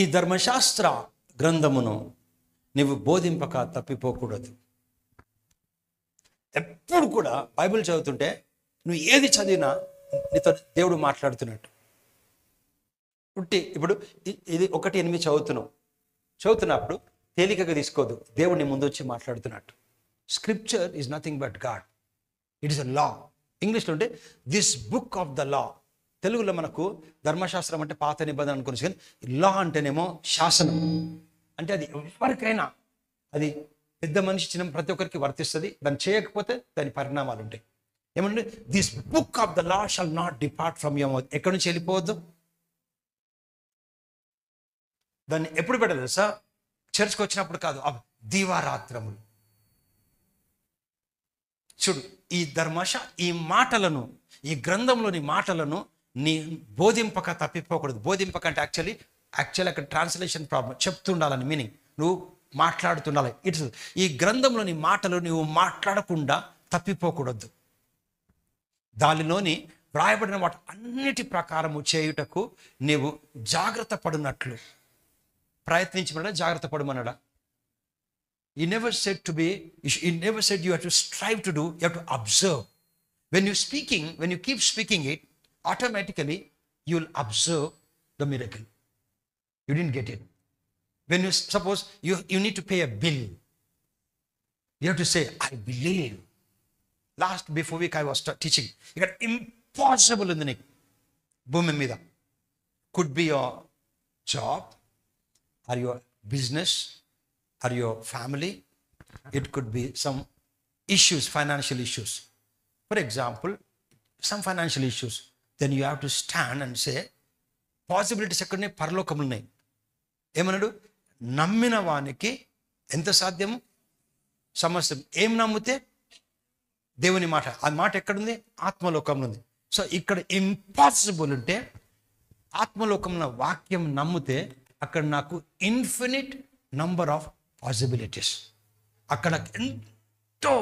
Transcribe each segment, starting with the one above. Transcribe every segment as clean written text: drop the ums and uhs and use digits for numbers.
ఈ ధర్మశాస్త్ర గ్రంథమును నీవు బోధింపక తప్పిపోకూడదు. ఎప్పుడు కూడా బైబిల్ చదువుతుంటే నువ్వు ఏది చదివినా నీతో దేవుడు మాట్లాడుతున్నట్టు. ఇప్పుడు ఇది 1:8 చదువుతున్నప్పుడు తేలికగా తీసుకోవద్దు. దేవుడిని ముందు వచ్చి మాట్లాడుతున్నట్టు. Scripture is nothing but God. It is a law. ఇంగ్లీష్లో ఉంటే this book of the law. తెలుగులో మనకు ధర్మశాస్త్రం అంటే పాత నిబంధన అనుకుని, కానీ లా అంటేనేమో శాసనం. అంటే అది ఎవరికైనా, అది పెద్ద మనిషి చిన్న ప్రతి ఒక్కరికి వర్తిస్తుంది. దాన్ని చేయకపోతే దాని పరిణామాలు ఉంటాయి. ఏమంటే this book of the law shall not depart from your mouth. ఎక్కడి నుంచి వెళ్ళిపోవద్దు. దాన్ని ఎప్పుడు పెట్టాలి తెలుసా? చర్చ్కి వచ్చినప్పుడు కాదు, దివారాత్రములు. చూడు, ఈ మాటలను, ఈ గ్రంథంలోని మాటలను నీ బోధింపక తప్పిపోకూడదు. బోధింపక అంటే యాక్చువల్లీ అక్కడ ట్రాన్స్లేషన్ ప్రాబ్లం. చెప్తుండాలని మీనింగ్, నువ్వు మాట్లాడుతుండాలి. ఈ గ్రంథంలోని మాటలు నువ్వు మాట్లాడకుండా తప్పిపోకూడదు. దానిలోని వ్రాయబడిన వాటి అన్నిటి ప్రకారము చేయుటకు నీవు జాగ్రత్త పడినట్లు ప్రయత్నించమన్నాడా, జాగ్రత్త పడమన్నాడా? He never said you have to strive to do, you have to observe. When you keep speaking it, automatically you will observe the miracle. You didn't get it. When you suppose you need to pay a bill, you have to say, I believe. Before week I was teaching. You got impossible in the neck. Bhumi meeda. Could be your job, or your business, or your family. It could be some issues, financial issues. For example, some financial issues. Then you have to stand and say, possibilities ekkadne paralokamlu unnai. ఏమన్నాడు? నమ్మిన వానికి ఎంత సాధ్యము సమస్తం. ఏం నమ్మితే? దేవుని మాట. ఆ మాట ఎక్కడుంది? ఆత్మలోకంలో ఉంది. సో ఇక్కడ ఇంపాసిబుల్ ఉంటే ఆత్మలోకంలో వాక్యం నమ్మితే అక్కడ నాకు ఇన్ఫినిట్ నంబర్ ఆఫ్ పాసిబిలిటీస్. అక్కడ ఎంతో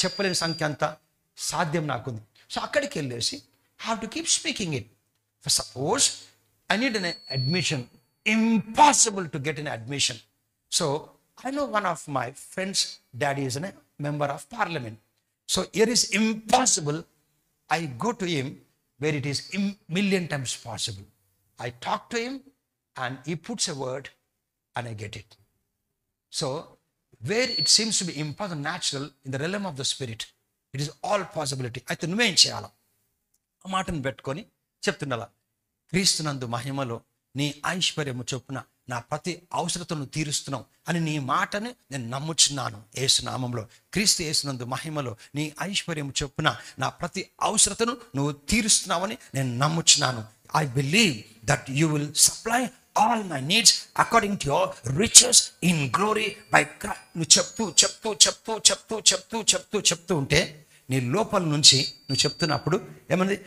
చెప్పలేని సంఖ్య అంత సాధ్యం నాకుంది. సో అక్కడికి వెళ్ళేసి have to keep speaking it. For suppose I need an admission. Impossible to get an admission. So I know one of my friends' daddy is a member of parliament. So here is impossible. I go to him where it is million times possible. I talk to him and he puts a word and I get it. So where it seems to be impossible, natural, in the realm of the spirit, it is all possibility. అయితే నువ్వేం చేయాలా? ఆ మాటను పెట్టుకొని చెప్తుండాలా, క్రీస్తునందు మహిమలో నీ ఐశ్వర్యము చొప్పున నా ప్రతి అవసరతను తీరుస్తున్నావు అని నీ మాటని నేను నమ్ముచున్నాను. యేసు నామంలో, క్రీస్తు యేసునందు మహిమలో నీ ఐశ్వర్యము చొప్పున నా ప్రతి అవసరతను నువ్వు తీరుస్తున్నావని నేను నమ్ముచున్నాను. I believe that you will supply all my needs according to your riches in glory by Christ. నువ్వు చెప్తూ ఉంటే నీ లోపల నుంచి నువ్వు చెప్తున్నప్పుడు ఏమన్నది?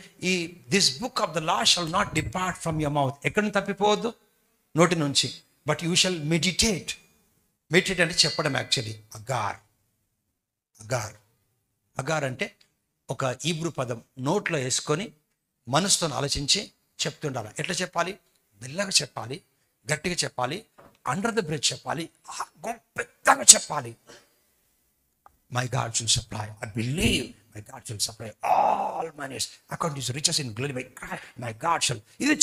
This book of the law shall not depart from your mouth. ఎక్కడి నుంచి తప్పిపోవద్దు? నోటి నుంచి. But you shall meditate. Meditate అంటే చెప్పడం. యాక్చువల్లీ అగార్ అంటే ఒక హీబ్రూ పదం. నోట్లో వేసుకొని మనసుతో ఆలోచించి చెప్తుండాలి. ఎట్లా చెప్పాలి? మెల్లగా చెప్పాలి, గట్టిగా చెప్పాలి, అండర్ ద బ్రెత్ చెప్పాలి, పెద్దగా చెప్పాలి. My God shall supply. I believe my God shall supply all my needs according to his riches in glory by Christ. My God shall. ఇది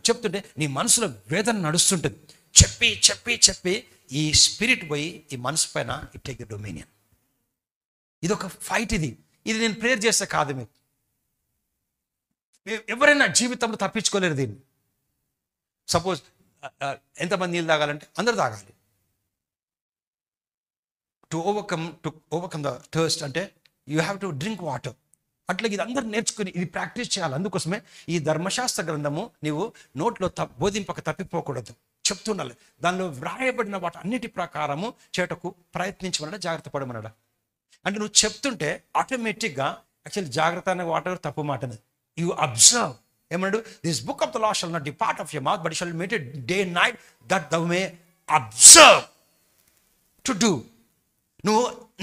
చెప్తుంటే నీ మనసులో వేదన నడుస్తుంటుంది. చెప్పి ఈ స్పిరిట్ పోయి ఈ మనసు పైన ఇట్ టేక్ ద డొమినియన్. ఇది ఒక ఫైట్. ఇది నేను ప్రేయర్ చేస్తే కాదు. మీకు ఎవరైనా జీవితంలో తప్పించుకోలేరు దీన్ని. సపోజ్ ఎంతమంది నీళ్ళు తాగాలంటే అందరూ తాగాలి. టు ఓవర్కమ్ ద థర్స్ట్ అంటే you have to drink water. అట్లా ఇది అందరూ నేర్చుకుని ఇది ప్రాక్టీస్ చేయాలి. అందుకోసమే ఈ ధర్మశాస్త్ర గ్రంథము నీవు నోట్లో బోధింపక తప్పిపోకూడదు, చెప్తుండాలి. దానిలో వ్రాయబడిన వాటి అన్నిటి ప్రకారము చేటకు ప్రయత్నించమన్నాడా, జాగ్రత్త పడమన్నాడా? అంటే నువ్వు చెప్తుంటే ఆటోమేటిక్గా యాక్చువల్లీ జాగ్రత్త అనే వాటర్ తప్పు మాట. You observe. ఏమన్నాడు? This book of the law shall not depart of your mouth but shall meditate day and night that thou may observe to do.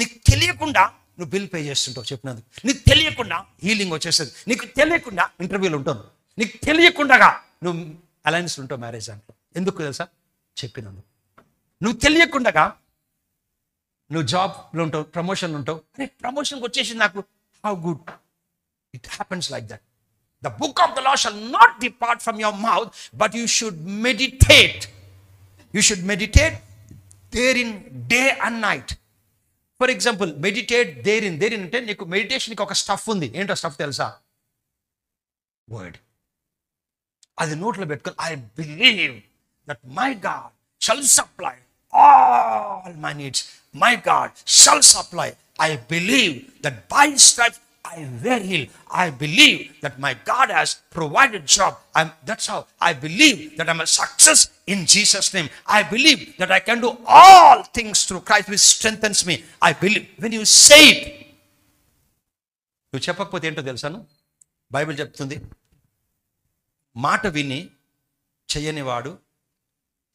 నీకు తెలియకుండా నువ్వు బిల్ పే చేస్తుంటావు చెప్పినందుకు. నీకు తెలియకుండా హీలింగ్ వచ్చేస్తుంది. నీకు తెలియకుండా ఇంటర్వ్యూలు ఉంటావు. నీకు తెలియకుండా నువ్వు అలయన్స్లు ఉంటావు మ్యారేజ్ దాంట్లో. ఎందుకు తెలుసా? చెప్పినందుకు. నువ్వు తెలియకుండగా నువ్వు జాబ్లో ఉంటావు, ప్రమోషన్లో ఉంటావు, అరే ప్రమోషన్కి వచ్చేసింది నాకు, how good. It happens like that. The book of the law shall not depart from your mouth, but you should meditate. You should meditate therein day and night. For example, meditate therein. Therein అంటే నీకు మెడిటేషన్కి ఒక stuff ఉంది. ఏంటో stuff తెలుసా? Word. అది నోట్లో పెట్టుకొని, I believe that my God shall supply all my needs. My God shall supply. I believe that by stripes I were healed. I believe that my God has provided job. That's how I believe that I'm a success in Jesus' name. I believe that I can do all things through Christ which strengthens me. I believe. When you say it, నువ్వు చెప్పకపోతే ఏంటో తెలుసాను? Bible చెప్తుంది, మాట విని చెయ్యనివాడు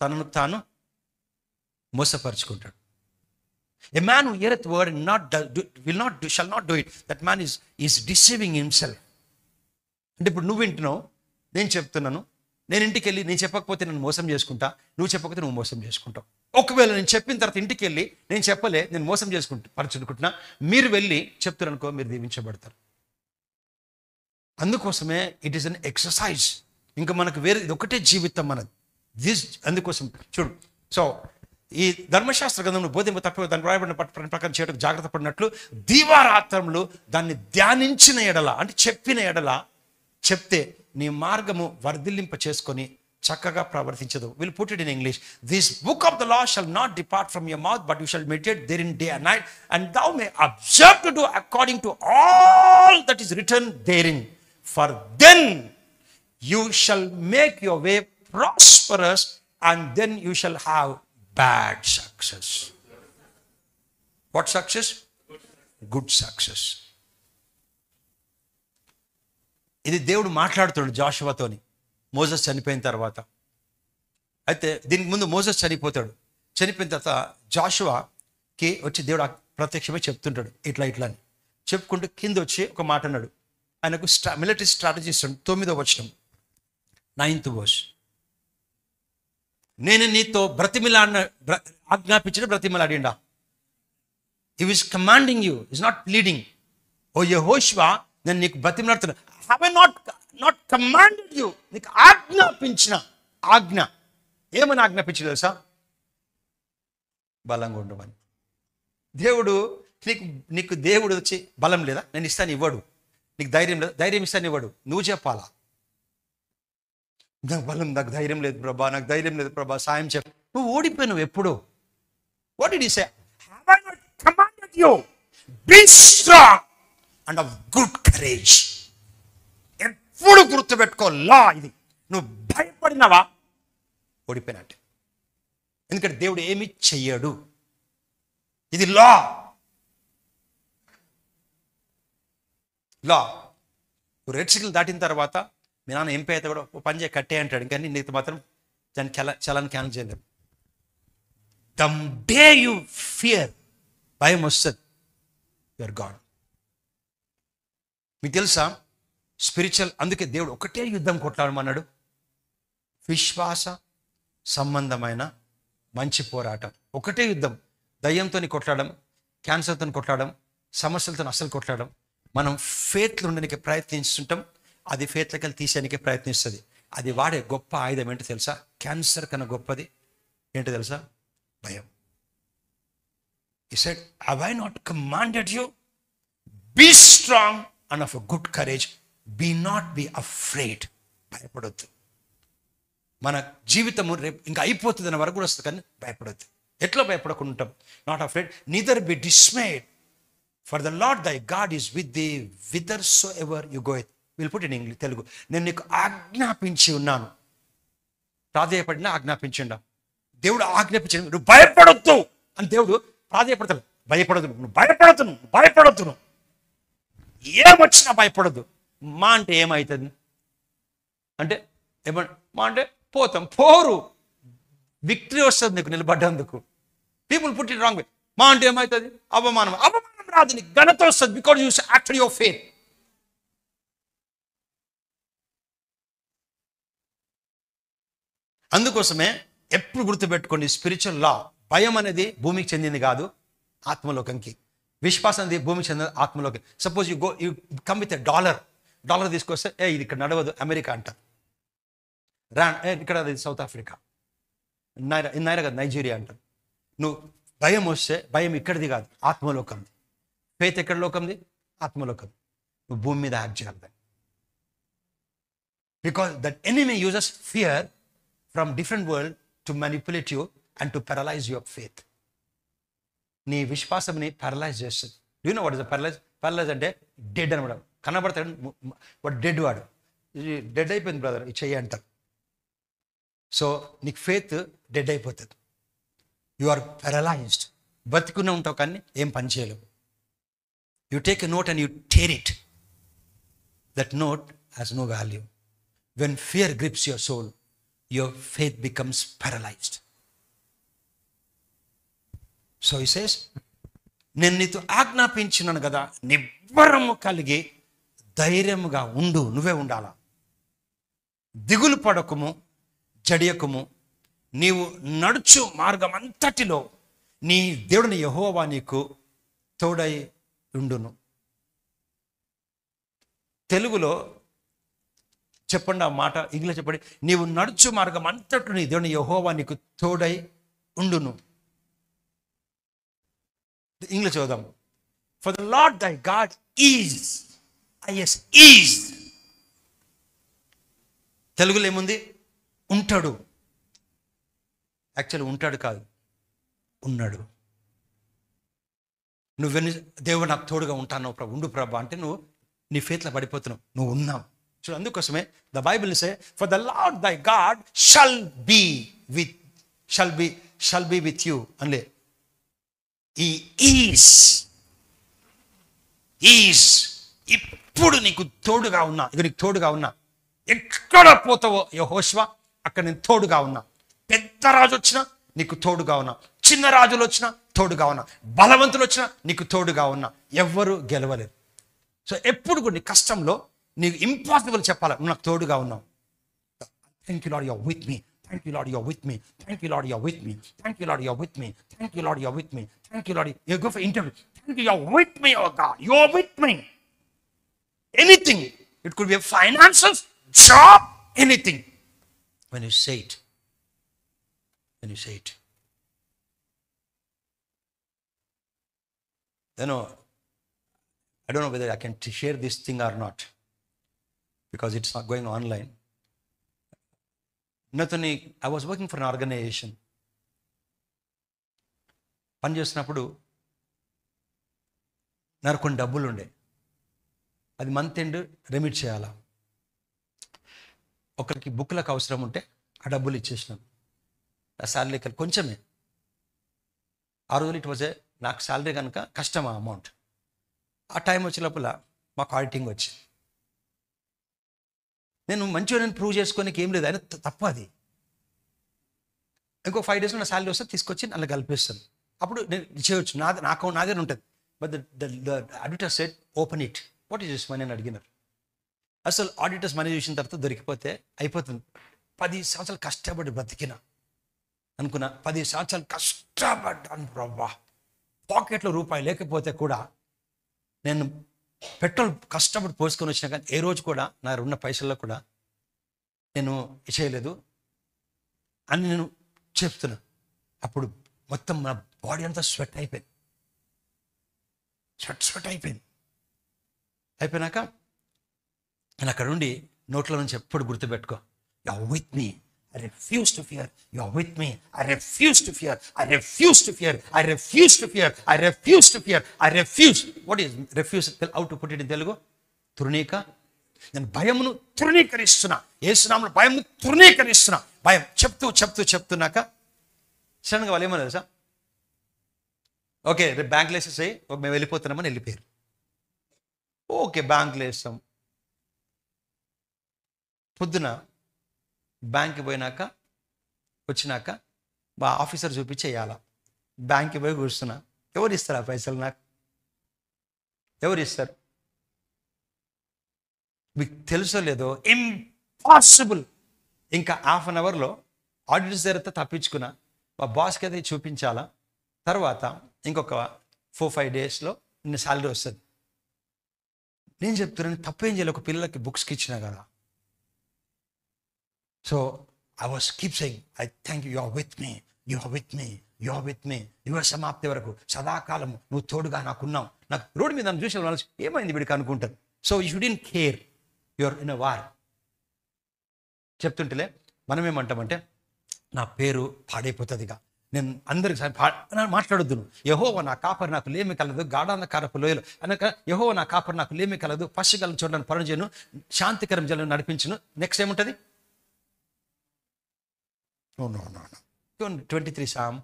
తనను తాను మోసపరుచుకుంటాడు. A man who heareth word and shall not do it, that man is deceiving himself. అంటే ఇప్పుడు నువ్వు వింటున్నావు, నేను చెప్తున్నాను, నేను ఇంటికి వెళ్ళి నేను చెప్పకపోతే నేను మోసం చేసుకుంటా, నువ్వు చెప్పకపోతే నువ్వు మోసం చేసుకుంటావు. ఒకవేళ నేను చెప్పిన తర్వాత ఇంటికి వెళ్ళి నేను చెప్పలే, నేను మోసం పరచుకుంటున్నా, మీరు వెళ్ళి చెప్తారు అనుకో, మీరు దీవించబడతారు. అందుకోసమే ఇట్ ఈస్ అన్ ఎక్సర్సైజ్. ఇంకా మనకు వేరే ఇది ఒకటే జీవితం మనది. అందుకోసం చూడు. సో ఈ ధర్మశాస్త్ర గ్రంథంలో బోధింప తప్ప దాన్ని రాయబడిన ప్రకారం చేయడం జాగ్రత్త పడినట్లు దీవారాత్రములు దాన్ని ధ్యానించిన ఎడల, అంటే చెప్పిన ఎడల, చెప్తే నీ మార్గము వర్ధిల్లింప చేసుకొని చక్కగా ప్రవర్తించదు. Will put it in English. This book of the law shall not depart from your mouth, but you shall meditate therein day and night, and thou may observe to do according to all that is written therein. For then you shall make your way prosperous, and then you shall have bad success. What success? Good success. ఇది దేవుడు మాట్లాడుతాడు జాషువాతోని Moses చనిపోయిన తర్వాత. అయితే దీనికి ముందు Moses చనిపోతాడు. చనిపోయిన తర్వాత జాషువాకి వచ్చి దేవుడు ప్రత్యక్షమై చెప్తుంటాడు ఇట్లా ఇట్లా అని. చెప్పుకుంటూ కింద వచ్చి ఒక మాట అన్నాడు. ఆయనకు మిలిటరీ స్ట్రాటజీ ఇస్తాడు. 9వ వచనం, 9th verse. నేను నీతో ఆజ్ఞాపించిన బ్రతిమిలాడిండా. He was commanding you, is not pleading. ఓ యెహోషువ, నేను నీకు బ్రతిమిలాడుతున్నా. Have I not commanded you? నీకు ఆజ్ఞాపించిన ఆజ్ఞ. ఏమని ఆజ్ఞాపించి తెలుసా? బలంగా ఉండమని. దేవుడు నీకు దేవుడు వచ్చి బలం లేదా, నేను ఇస్తాను ఇవ్వడు. నీకు ధైర్యం లేదా, ధైర్యం ఇస్తాను ఇవ్వడు. నువ్వు చెప్పాలా, నాకు బలం, నాకు ధైర్యం లేదు ప్రభా, నాకు ధైర్యం లేదు ప్రభా, సాయం చెప్ప. నువ్వు ఓడిపోయినావు ఎప్పుడు. What did he say? Have I not commanded you? Be strong and of good courage. ఎప్పుడు గుర్తుపెట్టుకో, లా ఇది. నువ్వు భయపడినవా, ఓడిపోయినట్టే. ఎందుకంటే దేవుడు ఏమి చెయ్యడు. ఇది లా. రెడ్ సిగ్నల్ దాటిన తర్వాత మీ నాన్న ఎంపీ అయితే కూడా పని చేయ కట్టే అంటాడు, కానీ నీకు మాత్రం దాన్ని చలాన్ని క్యాన్సిల్ చేయలేము. ద డే యు ఫియర్, భయం వస్తుంది, యువర్ గాడ్. మీకు తెలుసా స్పిరిచువల్, అందుకే దేవుడు ఒకటే యుద్ధం కొట్లాడమన్నాడు, విశ్వాస సంబంధమైన మంచి పోరాటం. ఒకటే యుద్ధం. దయ్యంతో కొట్లాడడం, క్యాన్సర్తో కొట్లాడడం, సమస్యలతో అస్సలు కొట్లాడడం. మనం ఫేత్లో ఉండడానికి ప్రయత్నిస్తుంటాం, అది ఫేత్లోకి వెళ్ళి తీసేయడానికి ప్రయత్నిస్తుంది. అది వాడే గొప్ప ఆయుధం ఏంటో తెలుసా? క్యాన్సర్ కన్నా గొప్పది ఏంటో తెలుసా? భయం. He said, have I not commanded you? Be strong and of a good courage. Be not be afraid. భయపడొద్దు. మన జీవితము రేపు ఇంకా అయిపోతుంది అన్న వరకు కూడా వస్తుంది, కానీ భయపడొద్దు. ఎట్లా భయపడకుండా ఉంటాం? Not afraid, neither be dismayed, for the Lord thy God is with thee whither so ever you go. Will put in English, Telugu. నేను నీకు ఆజ్ఞాపించి ఉన్నాను. ప్రాధేయపడినా ఆజ్ఞాపించిండా? దేవుడు ఆజ్ఞాపించాడు, నువ్వు భయపడొద్దు అని. దేవుడు ప్రాధేయపడతాడు, భయపడదు, నువ్వు భయపడొద్దు, ఏమొచ్చినా భయపడద్దు. మా అంటే ఏమవుతుంది అంటే మా అంటే పోతాం, పోరు. విక్టరీ వస్తుంది నీకు నిలబడ్డందుకు. People put it wrong way. మా అంటే ఏమవుతుంది? అవమానం రాదు, నీకు ఘనత వస్తుంది. Because you actually your faith. అందుకోసమే ఎప్పుడు గుర్తుపెట్టుకోండి, స్పిరిచువల్ లా. భయం అనేది భూమికి చెందింది కాదు, ఆత్మలోకంకి. విశ్వాసం అనేది భూమికి చెందిన ఆత్మలోకి. Suppose you come with a dollar తీసుకొస్తే ఇది ఇక్కడ నడవదు అమెరికా అంటారు. ఇక్కడ అది సౌత్ ఆఫ్రికా, నైరా కాదు నైజీరియా అంటారు. నువ్వు భయం వస్తే భయం ఇక్కడిది కాదు, ఆత్మలోకంది. ఫెయిత్ ఎక్కడ లోకంది? ఆత్మలోకం. నువ్వు భూమి మీద యాక్ట్ చేయాలి దాన్ని. Because that enemy uses fear from different world to manipulate you and to paralyse your faith. నీ విశ్వాసంని పెరలైజ్ చేస్తుంది. Do know what is paralyse అంటే డెడ్ అనమాట. కనబడతాడు వాడు డెడ్, వాడు డెడ్ అయిపోయింది బ్రదర్ ఇది చెయ్యి అంటారు. సో నీకు ఫెయిత్ డెడ్ అయిపోతుంది. You are paralysed. బతికునే ఉంటావు కానీ ఏం పని చేయలేవు. You take a note and you tear it. That note has no value. When fear grips your soul, your faith becomes paralysed. So he says, నేను నీతో ఆజ్ఞాపించినాను కదా, నిబ్బరము కలిగి ధైర్యముగా ఉండు. నువ్వే ఉండాలా. దిగులు పడకము, జడియకము. నీవు నడుచు మార్గం అంతటిలో నీ దేవుడిని యెహోవా నీకు తోడై ఉండును. తెలుగులో చెప్పండి ఆ మాట, ఇంగ్లీష్ చెప్పండి. నీవు నడుచు మార్గం అంతటి నీ దేవుని యెహోవా నీకు తోడై ఉండును. ఇంగ్లీష్ చదువుదాం. For the Lord thy God is. Is. తెలుగులో ఏముంది? ఉంటాడు. యాక్చువల్లీ ఉంటాడు కాదు, ఉన్నాడు. నువ్వెన్ని దేవుడు నాకు తోడుగా ఉంటాను ప్రభు, ఉండు ప్రభు అంటే నువ్వు నీ ఫెయిత్లో పడిపోతున్నావు. నువ్వు ఉన్నావు. సో అందుకోసమే the Bible say, for the Lord thy God shall be with you అనిలే. ఈ ఈజ్ ఇప్పుడు నీకు తోడుగా ఉన్నా. ఇక నీకు తోడుగా ఉన్నా. ఎక్కడ పోతావో యెహోషువ అక్కడ నేను తోడుగా ఉన్నా. పెద్ద రాజు వచ్చినా నీకు తోడుగా ఉన్నా, చిన్న రాజులు వచ్చినా తోడుగా ఉన్నా, బలవంతులు వచ్చినా నీకు తోడుగా ఉన్నా. ఎవ్వరు గెలవలేరు. సో ఎప్పుడు కూడా నీ కష్టంలో నీకు ఇంపాసిబుల్ చెప్పాలి, నువ్వు నాకు తోడుగా ఉన్నావు. Thank you Lord you are with me. Thank you Lord you are with me. Thank you Lord you are with me. Thank you Lord you are with me. Thank you Lord you are with me. Thank you Lord. You go for interview. Thank you, you are with me. Oh God, you are with me. Anything. It could be finances, job, anything. When you say it, then I don't know whether I can share this thing or not, because it's not going online. Nathani, I was working for an organization. పని చేస్తున్నప్పుడు నాకు కొన్ని డబ్బులు ఉండే, అది month end remit చేయాలా. ఒకరికి బుక్లకు అవసరం ఉంటే ఆ డబ్బులు ఇచ్చేసినాను. ఆ శాలరీ కొంచెమే. ఆ రోజులు ఇట్ వాజ్ నాకు శాలరీ కనుక కష్టం ఆ అమౌంట్. ఆ టైం వచ్చే లోపల మాకు ఆడిటింగ్ వచ్చింది. నేను మంచిగా ప్రూవ్ చేసుకోనికి ఏం లేదు, అయినా తప్పు అది. ఇంకో 5 daysలో నా శాలరీ వస్తే తీసుకొచ్చి అలా కలిపేస్తాను. అప్పుడు నేను చేయవచ్చు, నా దగ్గర ఉంటుంది. But the auditor said open it. What is this money అని అడిగినారు. అసలు ఆడిటర్స్ మనీ చూసిన తర్వాత దొరికిపోతే అయిపోతుంది. 10 సంవత్సరాలు కష్టపడి బ్రతికిన అనుకున్నా. 10 సంవత్సరాలు కష్టపడ్డాను ప్రభా. పాకెట్లో రూపాయి లేకపోతే కూడా నేను పెట్రోల్ కష్టపడి పోసుకొని వచ్చినా కానీ ఏ రోజు కూడా నా ఉన్న పైసల్లో కూడా నేను చేయలేదు అని నేను చెప్తున్నా. అప్పుడు మొత్తం నా బాడీ అంతా స్వెట్ అయిపోయింది. స్వెట్ అయిపోయినాక నేను అక్కడ నుండి నోట్ల నుంచి ఎప్పుడు గుర్తుపెట్టుకో, you are with me. I refuse to fear. You are with me. I refuse to fear. I refuse to fear. I refuse to fear. I refuse to fear. I refuse. What is refuse? How to put it in Telugu? తృణీక. నేను భయమును తృణీకరిస్తున్నా. యేసు నామములో భయమును తృణీకరిస్తున్నా. భయం చెప్తున్నాక సడన్గా వాళ్ళు ఏమన్నారు తెలుసా? Okay రేపు బ్యాంకులో వేసేసాయి, మేము వెళ్ళిపోతున్నామని వెళ్ళిపోయారు. ఓకే బ్యాంకులో వేస్తాం. పొద్దున బ్యాంక్కి పోయినాక వచ్చినాక మా ఆఫీసర్ చూపించేయాల. బ్యాంక్కి పోయి కూర్చున్నా. ఎవరు ఇస్తారు ఆ పైసలు నాకు? ఎవరు ఇస్తారు? మీకు తెలుసో లేదో, ఇంపాసిబుల్. ఇంకా ½ an hourలో ఆడిటర్స్ దగ్గర తప్పించుకున్నా, మా బాస్కి అయితే చూపించాలా. తర్వాత ఇంకొక 4-5 డేస్లో నిన్న శాలరీ వస్తుంది. నేను చెప్తున్నాను తప్పేం చేయాలి, ఒక పిల్లలకి బుక్స్కి ఇచ్చినా కదా. So I was keep saying I thank you, you are with me, you are with me, you are with me, యువ సమాప్తి వరకు సదాకాలము నువ్వు తోడుగా నాకున్నావు. నాకు రోడ్డు మీద నన్ను చూసే వాళ్ళు ఏమైంది వీడికి అనుకుంటారు. So you shouldn't care, your in a war. చెప్తుంటేలే మనం ఏమంటామంటే నా పేరు పాడైపోతుందిగా, నేను అందరికి మాట్లాడొద్దు. యెహోవా నా కాపరి నాకు లేమి కలదు, గాఢాంధకారపు లోయలు అనక యెహోవా నా కాపరి నాకు లేమి కలదు, పశుగలను చూడడానికి పనులు చేయను, శాంతికరం జలను నడిపించును. నెక్స్ట్ ఏముంటుంది? No. 23 Psalm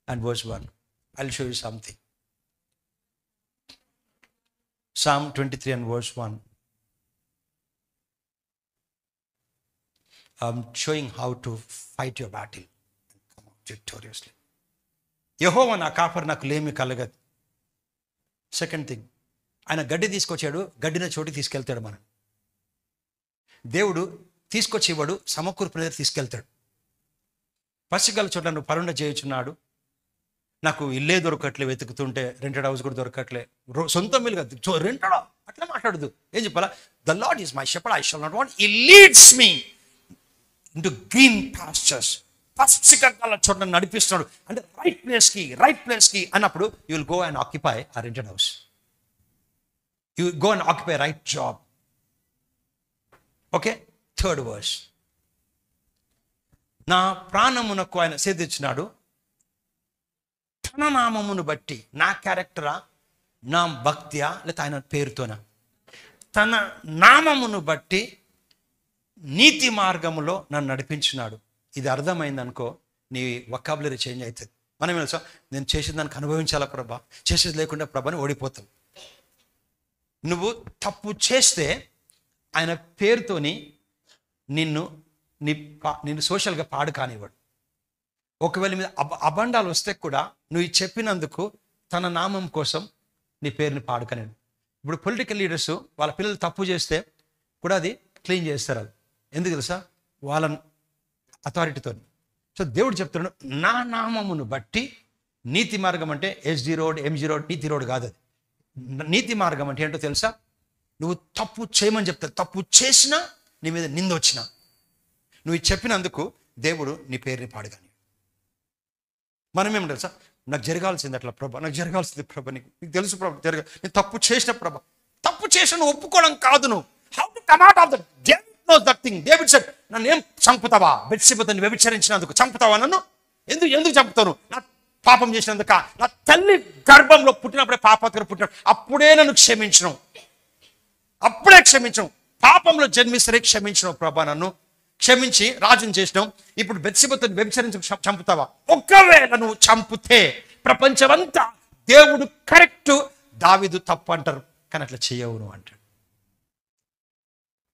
and verse 1. I'll show you something. Psalm 23 and verse 1. I'm showing how to fight your battle and come out victoriously. యెహోవా నా కాపరి నాకు లేమి కలగదు. సెకండ్ థింగ్, ఆయన గడ్డి తీసుకొచ్చాడు, గడ్డిన చోటికి తీసుకెళ్తాడు. మనం దేవుడు తీసుకొచ్చేవాడు, సమకూర్పు దగ్గర తీసుకెళ్తాడు. పసిగల చోట నువ్వు పరుండ చేయుచున్నాడు, నాకు ఇల్లే దొరకట్లే, వెతుకుతుంటే రెంటెడ్ హౌస్ కూడా దొరకట్లే, సొంతం ఇల్లు కదా రెంటెడ్, అట్లా మాట్లాడదు. ఏం చెప్పాలా? The Lord is my shepherd, I shall not want, he leads me into green pastures. పసిగల చోట నడిపిస్తున్నాడు అంటే రైట్ ప్లేస్కి అన్నప్పుడు you will go and occupy a rented house, you go and occupy right job. Okay, third verse, నా ప్రాణమునకు ఆయన సేదించినాడు, తన నామమును బట్టి, నా క్యారెక్టరా, నా భక్తియా, లేకపోతే ఆయన పేరుతోనా, తన నామమును బట్టి నీతి మార్గములో నన్ను నడిపించినాడు. ఇది అర్థమైందనుకో, నీ వొకాబులరీ చేంజ్ అవుతుంది. మనం ఏం తెలుసా, నేను చేసిన దానికి అనుభవించాలా ప్రభా, చేసేది లేకుండా ప్రభాని ఓడిపోతాం. నువ్వు తప్పు చేస్తే ఆయన పేరుతోని నిన్ను సోషల్గా పాడు కానివ్వడు. ఒకవేళ మీద అబండాలు వస్తే కూడా నువ్వు చెప్పినందుకు తన నామం కోసం నీ పేరుని పాడు కానివ్వడు. ఇప్పుడు పొలిటికల్ లీడర్స్ వాళ్ళ పిల్లలు తప్పు చేస్తే కూడా అది క్లీన్ చేస్తారు. అది ఎందుకు తెలుసా? వాళ్ళ అథారిటీతో. సో దేవుడు చెప్తున్నాడు, నా నామమును బట్టి నీతి మార్గం అంటే ఎస్డి రోడ్, ఎంజీ రోడ్, నీతి రోడ్ కాదు. అది నీతి మార్గం అంటే ఏంటో తెలుసా? నువ్వు తప్పు చేయమని చెప్తావు, తప్పు చేసినా నీ మీద నింద వచ్చినా నువ్వు చెప్పినందుకు దేవుడు నీ పేరుని పాడుగాని. మనమేమి తెలుసా, నాకు జరగాల్సింది అట్లా ప్రభా, నాకు జరగాల్సింది ప్రభా, నీకు తెలుసు ప్రభా నేను తప్పు చేసిన ప్రభా. తప్పు చేసిన ఒప్పుకోవడం కాదు. నువ్వు how to come out of that. David knows that thing. David said, నన్ను ఏం చంపుతావా? బెత్షెబని వ్యభిచరించినందుకు చంపుతావా? నన్ను ఎందుకు చంపుతాను? నా పాపం చేసినందుక, నా తల్లి గర్భంలో పుట్టినప్పుడే పాపత్కర పుట్టినప్పుడు అప్పుడే నన్ను క్షమించను, అప్పుడే క్షమించను. పాపంలో జన్మిస్తరే క్షమించను ప్రభా, నన్ను క్షమించి రాజుని చేసినాం. ఇప్పుడు బెత్షెబతో వ్యభిచరించి చంపుతావా? ఒకవేళ నువ్వు చంపితే ప్రపంచమంతా దేవుడు కరెక్ట్, దావీదు తప్పు అంటారు, కానీ అట్లా చేయవు నువ్వు అంటాడు.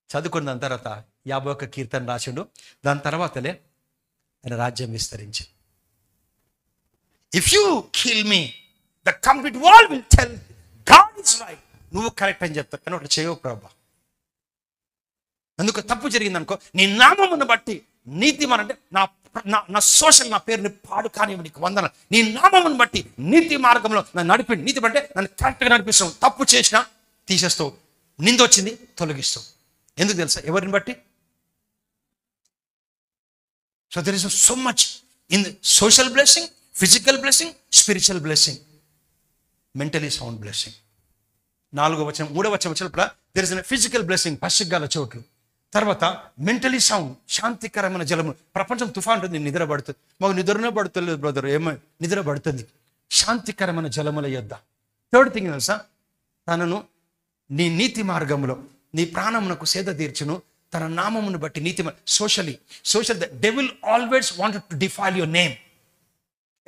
చదువుకున్న దాని తర్వాత 51 కీర్తన రాసిండు. దాని తర్వాతలే ఆయన రాజ్యం విస్తరించి. If you kill me the complete world will tell God is right. నువ్వు కరెక్ట్ అని చెప్తావు, కానీ అట్లా చేయవు ప్రభా. అందుకు తప్పు జరిగిందనుకో, నీ నామమును బట్టి నీతి అంటే నా సోషల్, నా పేరుని పాడు కానివ్వ, నీకు వందన. నీ నామమును బట్టి నీతి మార్గంలో నన్ను నడిపి, నీతి అంటే నన్ను కరెక్ట్గా నడిపిస్తావు. తప్పు చేసినా తీసేస్తావు, నిందొచ్చింది తొలగిస్తావు. ఎందుకు తెలుసా? ఎవరిని బట్టి. So there is so much in social blessing, physical blessing, spiritual blessing, mentally sound blessing. 4వ వచనం 3వ వచనం దెర్ ఇస్ ఫిజికల్ బ్లెస్సింగ్, పసిగ్గాల చోట్లు. తర్వాత మెంటలీ సౌండ్, శాంతికరమైన జలము. ప్రపంచం తుఫాన్ ఉంటుంది, నిద్ర పడుతుంది. మాకు నిద్రనే పడుతుంది బ్రదర్, ఏమో నిద్ర పడుతుంది. శాంతికరమైన జలముల యొద్ద. థర్డ్ థింగ్ తెలుసా? తనను నీ నీతి మార్గంలో నీ ప్రాణమునకు సేద తీర్చును, తన నామమును బట్టి నీతి. Social the devil always wanted to defile your name.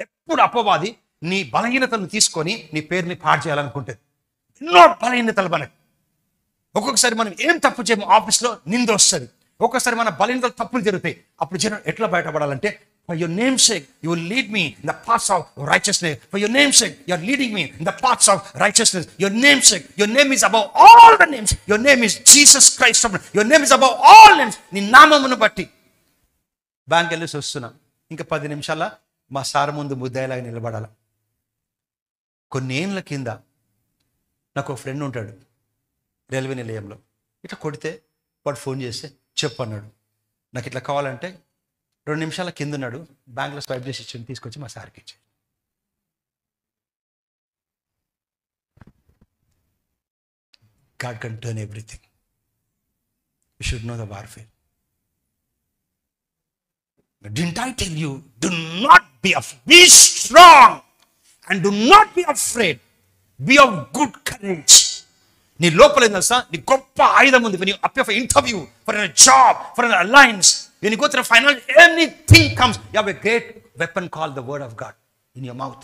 ఎప్పుడు అపవాది నీ బలహీనతను తీసుకొని నీ పేరుని పాడు చేయాలనుకుంటుంది. ఎన్నో బలహీనతలు మనకు. ఒక్కొక్కసారి మనం ఏం తప్పు చేయము, ఆఫీస్లో నింద వస్తుంది. ఒక్కొక్కసారి మన బలహీనతలు తప్పులు జరుగుతాయి. అప్పుడు జనం ఎట్లా బయటపడాలంటే, for your name's sake you will lead me in the paths of righteousness. For your name's sake you are leading me in the paths of righteousness. Your name's sake, your name is above all the names. Your name is Jesus Christ. Your name is above all names. నీ నామమును బట్టి bank వెళ్ళేసి వస్తున్నా, ఇంకా 10 నిమిషాల మా sir ముందు ముద్దాయిలాగా నిలబడాలి. కొన్ని ఏళ్ళ కింద నాకు ఒక ఫ్రెండ్ ఉంటాడు రైల్వే నిలయంలో. ఇట్లా కొడితే వాడు ఫోన్ చేస్తే చెప్పు అన్నాడు. నాకు ఇట్లా కావాలంటే 2 నిమిషాల కింద ఉన్నాడు, బ్యాంక్లో స్వైప్ చేసి ఇచ్చి తీసుకొచ్చి మా సార్కి ఇచ్చి. God can turn everything. You should know the warfare. But didn't I tell you, do not be afraid. Be strong and do not be afraid. Be of good courage. నీ లోపల ఏం తెలుసా, నీ గొప్ప ఆయుధం ఉంది. When you appear for interview, for a job, for an alliance, when you go through final, anything comes, you have a great weapon called the word of God in your mouth.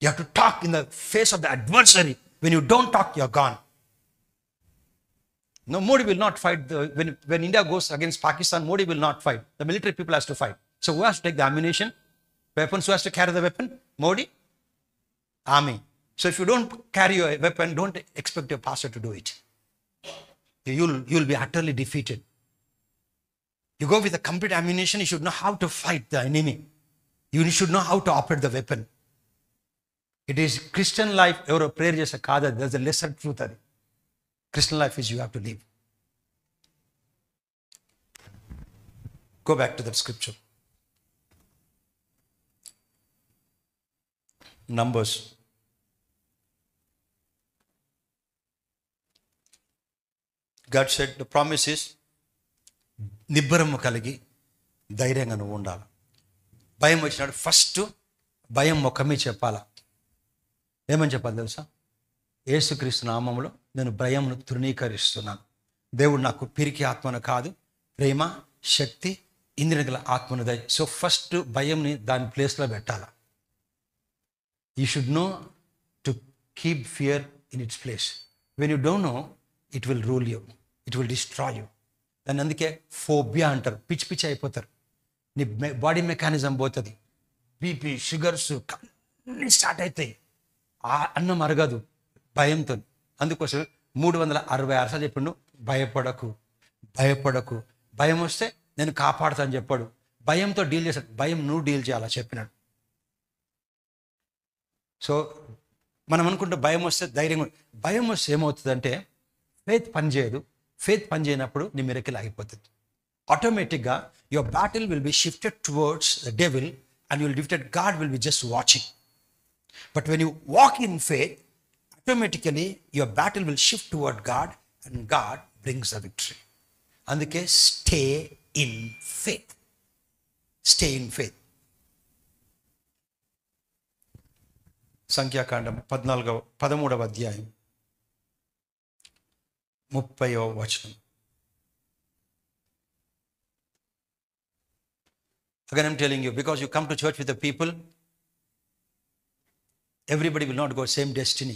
You have to talk in the face of the adversary. When you don't talk, you're gone. No, Modi will not fight. When India goes against Pakistan, Modi will not fight. The military people has to fight. So who has to take the ammunition? Weapons, who has to carry the weapon? Modi? Army. So if you don't carry your weapon, don't expect your pastor to do it. You'll be utterly defeated. You go with a complete ammunition, you should know how to fight the enemy. You should know how to operate the weapon. It is Christian life, ఎవరో prayer చేసే కాదు, there's a lesser truth అది. Christian life is you have to live. Go back to that scripture. Numbers. God said the promise is నిబ్బరము కలిగి ధైర్యంగా నువ్వు ఉండాలి. భయం వచ్చినాడు ఫస్ట్ భయం ముఖమే చెప్పాలా. ఏమని చెప్పాలి తెలుసా? యేసుక్రీస్తు నామములో నేను భయమును తృణీకరిస్తున్నాను. దేవుడు నాకు పిరికి ఆత్మను కాదు, ప్రేమ, శక్తి, ఇంద్రియ గల ఆత్మను దయ. సో ఫస్ట్ భయంని దాని ప్లేస్లో పెట్టాలా. You should know to keep fear in its place. When you don't know, it will rule you, it will destroy you. దాన్ని అందుకే ఫోబియా అంటారు. పిచ్చి పిచ్చి అయిపోతారు, నీ బాడీ మెకానిజం పోతుంది, బీపీ, షుగర్స్ అన్నీ స్టార్ట్ అవుతాయి, అన్నం అరగదు భయంతో. అందుకోసం 366 సార్లు చెప్పిండు, భయపడకు, భయపడకు. భయం వస్తే నేను కాపాడుతాను చెప్పాడు. భయంతో డీల్ చేశాడు, భయం నువ్వు డీల్ చేయాలా చెప్పినాడు. సో మనం అనుకుంటే భయం వస్తే ధైర్యం, భయం వస్తే ఏమవుతుందంటే ఫెయిత్ పనిచేయదు. ఫెయిత్ పనిచేయనప్పుడు నీ మిరకిల్ ఆగిపోతుంది. ఆటోమేటిక్గా your battle will be shifted towards the devil and you will defected. God will be just watching. But when you walk in faith, automatically your battle will shift toward God and God brings the victory. అందుకే stay in faith. Stay in faith. సంఖ్యాకాండం 13వ అధ్యాయం 30వ వచనం. Again I'm telling you, because you come to church with the people, everybody will not go same destiny.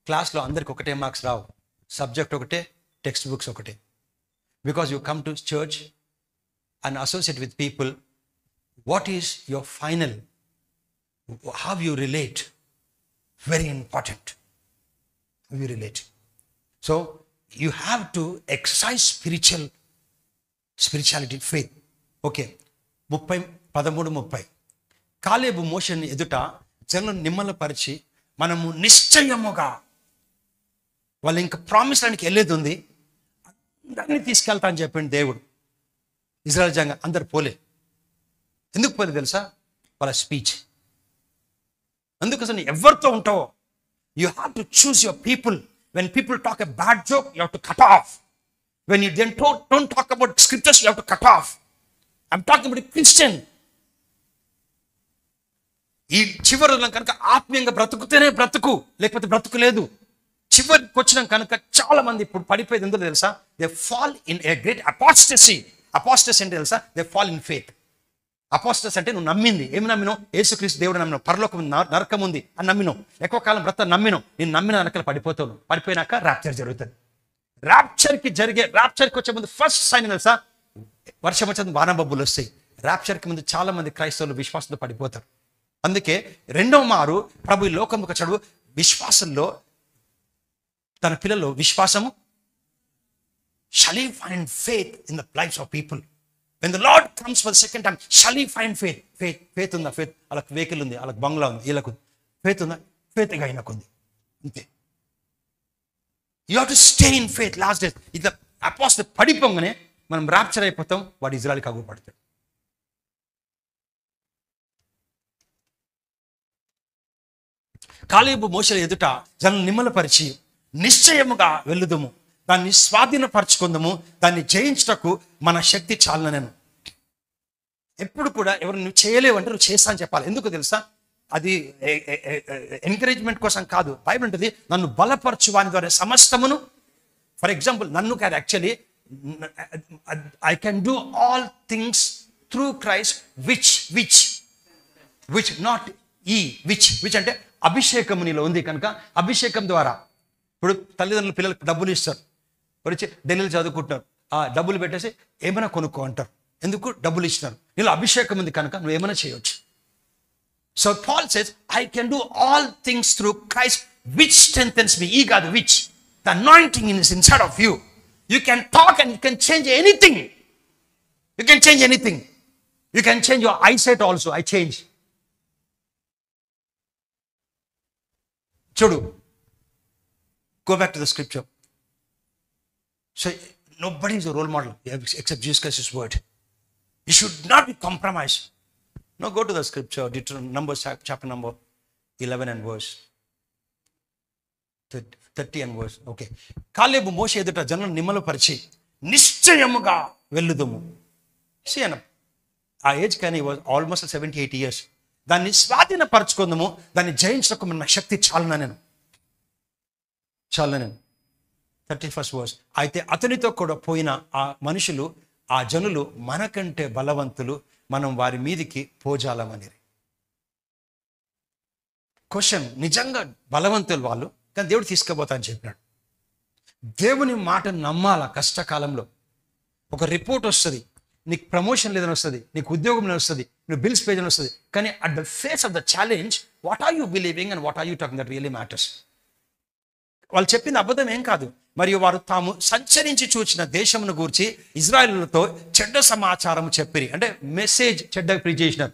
క్లాస్లో అందరికి ఒకటే marks రావు, subject ఒకటే, text books ఒకటే. Because you come to church and associate with people, what is your final, how you relate, very important. How you relate. So you have to exercise spirituality, faith. Okay, 13:30 కాలేబు మోషేని ఎదుట జనులను నిమ్మలపరిచి, మనము నిశ్చయముగా వాళ్ళు ఇంకా promise ల్యాండ్కి వెళ్ళేది ఉంది, అందరినీ తీసుకెళ్తా అని చెప్పిండు దేవుడు. ఇజ్రాయెల్ జంగ అందరు పోలే. ఎందుకు పోలే తెలుసా? వాళ్ళ స్పీచ్. అందుకోసం నువ్వు ఎవరితో ఉంటావో, you have to choose your people. When people talk a bad joke, you have to cut off. When you then don't talk about scriptures, you have to cut off. I'm talking about Christian. ఈ చివరి కనుక ఆత్మీయంగా బ్రతుకుతేనే బ్రతుకు, లేకపోతే బ్రతుకు లేదు. చివరికి వచ్చినాం కనుక చాలా మంది ఇప్పుడు పడిపోయేది ఎందుకు తెలుసా? They fall in a great apostasy. Apostasy అంటే తెలుసా? They fall in faith. Apostasy అంటే నువ్వు నమ్మింది ఏమి నమ్మినావు? యేసుక్రీస్తు దేవుడు నమ్మినావు, పరలోకం నరకం ఉంది అని నమ్మినావు, ఎక్కువ కాలం బ్రత నమ్మినావు. నేను నమ్మిన నరకలు పడిపోతావు. పడిపోయినాక ర్యాప్చర్ జరుగుతుంది. ర్యాప్చర్కి వచ్చే ముందు ఫస్ట్ సైన్ తెలుసా? వర్షం వచ్చేది వానబబ్బులు వస్తాయి. ర్యాప్చర్కి ముందు చాలా మంది క్రైస్తవులు విశ్వాసంతో పడిపోతారు. అందుకే రెండవ మారు ప్రభు ఈ లోకంకి వచ్చాడు. విశ్వాసంలో తన పిల్లలు విశ్వాసము, shall he find faith in the lives of people? When the Lord comes for the second time, shall he find faith? Faith ఉందా? ఫేత్ వాళ్ళకి వెహికల్ ఉంది, వాళ్ళకి బంగ్లా ఉంది, వీళ్ళకు ఫేత్ ఉందా? ఫేత్గా అయినకుంది అంతే. You have to stay in faith. Last days ఇట్లా అపోస్తలు పడిపోగానే మనం ర్యాప్చర్ అయిపోతాం. వాడు ఇజ్రాయెల్కి అగుపడతాడు. కాలేబు మోషేల ఎదుట జనం నిమ్మలపరిచి నిశ్చయముగా వెళ్ళుదము, దాన్ని స్వాధీనపరచుకుందాము, దాన్ని జయించటకు మన శక్తి చాలని. నేను ఎప్పుడు కూడా ఎవరు నువ్వు చేయలేవు అంటే నువ్వు చేస్తా అని చెప్పాలి. ఎందుకు తెలుసా? అది ఎంకరేజ్మెంట్ కోసం కాదు. బైబిల్ ఉంటుంది, నన్ను బలపరచు వాని ద్వారా సమస్తమును. ఫర్ ఎగ్జాంపుల్, నన్ను కాదు, actually I can do all things through Christ which not which అంటే అభిషేకం నీలో ఉంది కనుక, అభిషేకం ద్వారా. ఇప్పుడు తల్లిదండ్రులు పిల్లలకు డబ్బులు ఇస్తారు, వచ్చి ఢిల్లీలో చదువుకుంటున్నారు, ఆ డబ్బులు పెట్టేసి ఏమైనా కొనుక్కో అంటారు. ఎందుకు? డబ్బులు ఇచ్చినారు. నీలో అభిషేకం ఉంది కనుక నువ్వు ఏమైనా చేయవచ్చు. So Paul says, I can do all things through Christ which strengthens me. ఈ కాదు which. The anointing is inside of you. You can talk and you can change anything. You can change anything. You can change your eyesight also. I change. చూడు, go back to the scripture. So nobody is a role model except Jesus Christ's word. You should not be compromised. Now go to the scripture, Numbers chapter number 11 and verse 30 and verse. Okay. కాలేబు మోషే ఎదుట జనం నిమ్మలపరిచి నిశ్చయముగా వెళ్ళుదము. ఆ age కానీ was almost 78 years. దాన్ని స్వాధీనపరచుకుందాము, దాన్ని జయించకు మన శక్తి చాలనా నేను 31st verse. అయితే అతనితో కూడా పోయిన ఆ మనుషులు, ఆ జనులు మనకంటే బలవంతులు, మనం వారి మీదికి పోజాలమని. క్వశ్చన్, నిజంగా బలవంతులు వాళ్ళు, కానీ దేవుడు తీసుకుపోతా అని చెప్పినాడు. దేవుని మాట నమ్మాల. కష్టకాలంలో ఒక రిపోర్ట్ వస్తుంది, నీకు ప్రమోషన్ లేదని వస్తుంది, నీకు ఉద్యోగం వస్తుంది, నువ్వు బిల్స్ పేజ్ అని వస్తుంది, కానీ at the face of the challenge what are you believing and what are you talking that really matters. వాళ్ళు చెప్పింది అబద్ధం ఏం కాదు. మరియు వారు తాము సంచరించి చూచిన దేశమును గూర్చి ఇజ్రాయేలులతో చెడ్డ సమాచారం చెప్పిరి. అంటే మెసేజ్ చెడ్డ ప్రీచ్ చేసినారు.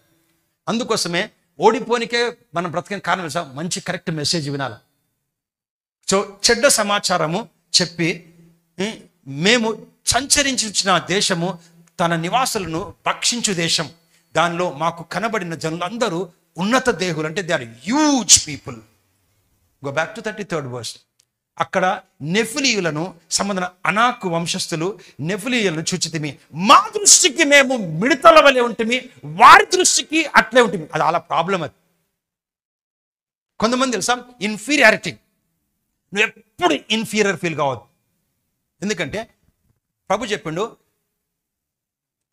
అందుకోసమే ఓడిపోనికే మనం బ్రతికిన కారణం సార్, మంచి కరెక్ట్ మెసేజ్ వినాలి. సో చెడ్డ సమాచారము చెప్పి, మేము సంచరించి చూచిన దేశము తన నివాసులను భక్షించు దేశం, దానిలో మాకు కనబడిన జనులందరూ ఉన్నత దేహులు, అంటే they are huge people. Go back to 33rd verse. అక్కడ నెఫిలీయులను సంబంధన అనాకు వంశస్థులు నెఫిలీయులను చూచితిమి, మా దృష్టికి మేము మిడతల వలె ఉంటుంది, వారి దృష్టికి అట్లే ఉంటుంది. అది అలా ప్రాబ్లం. అది కొంతమంది తెలుసా, ఇన్ఫీరియారిటీ. నువ్వు ఎప్పుడు ఇన్ఫీరియర్ ఫీల్ కావద్దు. ఎందుకంటే ప్రభు చెప్పిండు,